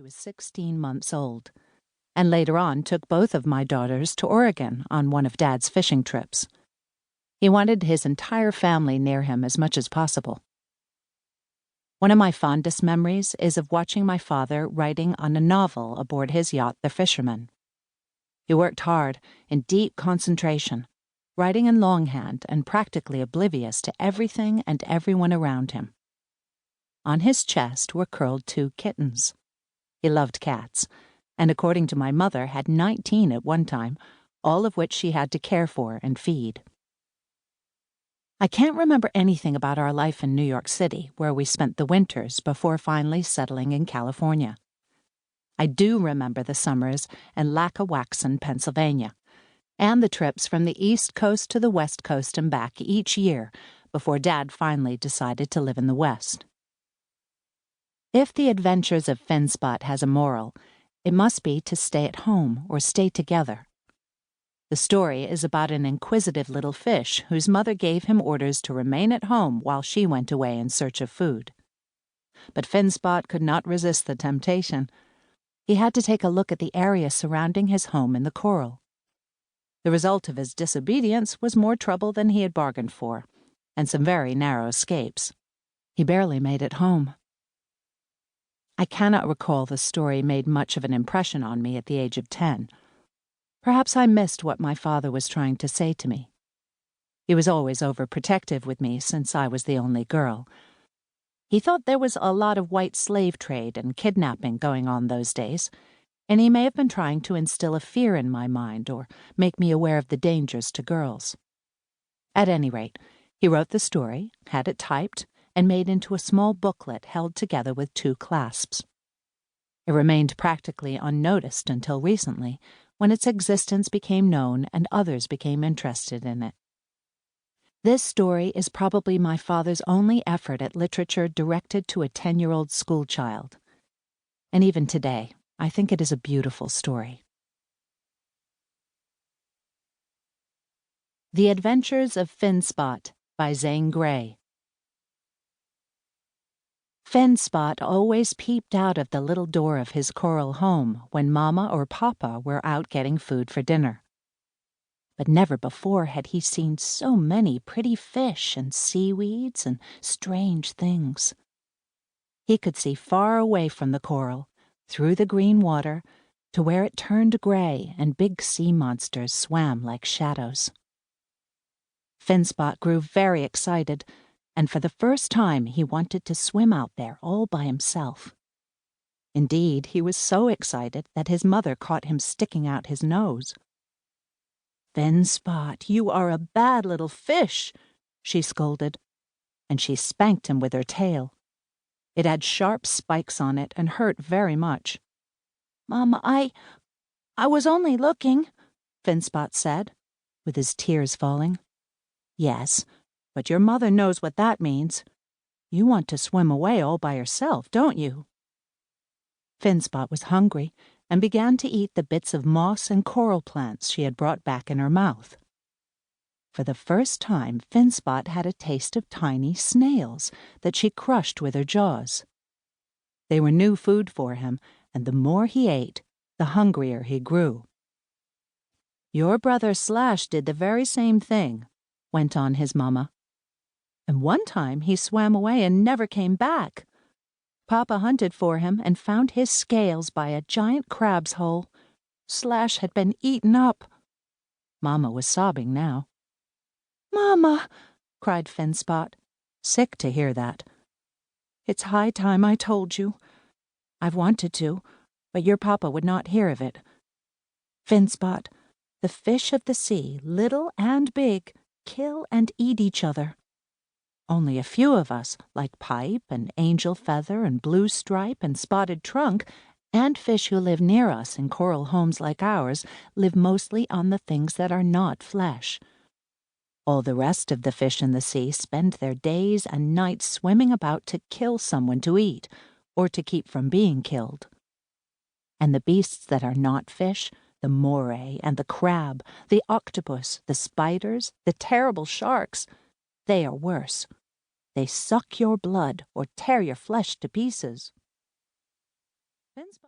she was 16 months old, and later on took both of my daughters to Oregon on one of Dad's fishing trips. He wanted his entire family near him as much as possible. One of my fondest memories is of watching my father writing on a novel aboard his yacht, The Fisherman. He worked hard, in deep concentration, writing in longhand and practically oblivious to everything and everyone around him. On his chest were curled 2 kittens. He loved cats, and according to my mother had 19 at one time, all of which she had to care for and feed. I can't remember anything about our life in New York City, where we spent the winters before finally settling in California. I do remember the summers in Lackawaxen, Pennsylvania, and the trips from the East Coast to the West Coast and back each year before Dad finally decided to live in the West. If The Adventures of Finspot has a moral, it must be to stay at home or stay together. The story is about an inquisitive little fish whose mother gave him orders to remain at home while she went away in search of food. But Finspot could not resist the temptation. He had to take a look at the area surrounding his home in the coral. The result of his disobedience was more trouble than he had bargained for, and some very narrow escapes. He barely made it home. I cannot recall the story made much of an impression on me at the age of 10. Perhaps I missed what my father was trying to say to me. He was always overprotective with me since I was the only girl. He thought there was a lot of white slave trade and kidnapping going on those days, and he may have been trying to instill a fear in my mind or make me aware of the dangers to girls. At any rate, he wrote the story, had it typed, and made into a small booklet held together with 2 clasps. It remained practically unnoticed until recently, when its existence became known and others became interested in it. This story is probably my father's only effort at literature directed to a 10-year-old schoolchild. And even today, I think it is a beautiful story. The Adventures of Finspot by Zane Grey. Finspot always peeped out of the little door of his coral home when Mama or Papa were out getting food for dinner. But never before had he seen so many pretty fish and seaweeds and strange things. He could see far away from the coral, through the green water, to where it turned gray and big sea monsters swam like shadows. Finspot grew very excited, and for the first time he wanted to swim out there all by himself. Indeed, he was so excited that his mother caught him sticking out his nose. "Finspot, you are a bad little fish," she scolded, and she spanked him with her tail. It had sharp spikes on it and hurt very much. "Mama, I was only looking," Finspot said, with his tears falling. "Yes, but your mother knows what that means. You want to swim away all by yourself, don't you?" Finspot was hungry and began to eat the bits of moss and coral plants she had brought back in her mouth. For the first time, Finspot had a taste of tiny snails that she crushed with her jaws. They were new food for him, and the more he ate, the hungrier he grew. "Your brother Slash did the very same thing," went on his mamma. "And one time he swam away and never came back. Papa hunted for him and found his scales by a giant crab's hole. Slash had been eaten up." Mama was sobbing now. "Mama," cried Finspot, sick to hear that. "It's high time I told you. I've wanted to, but your papa would not hear of it. Finspot, the fish of the sea, little and big, kill and eat each other. Only a few of us, like Pipe and Angel Feather and Blue Stripe and Spotted Trunk, and fish who live near us in coral homes like ours, live mostly on the things that are not flesh. All the rest of the fish in the sea spend their days and nights swimming about to kill someone to eat, or to keep from being killed. And the beasts that are not fish, the moray and the crab, the octopus, the spiders, the terrible sharks, they are worse. They suck your blood or tear your flesh to pieces." Finspot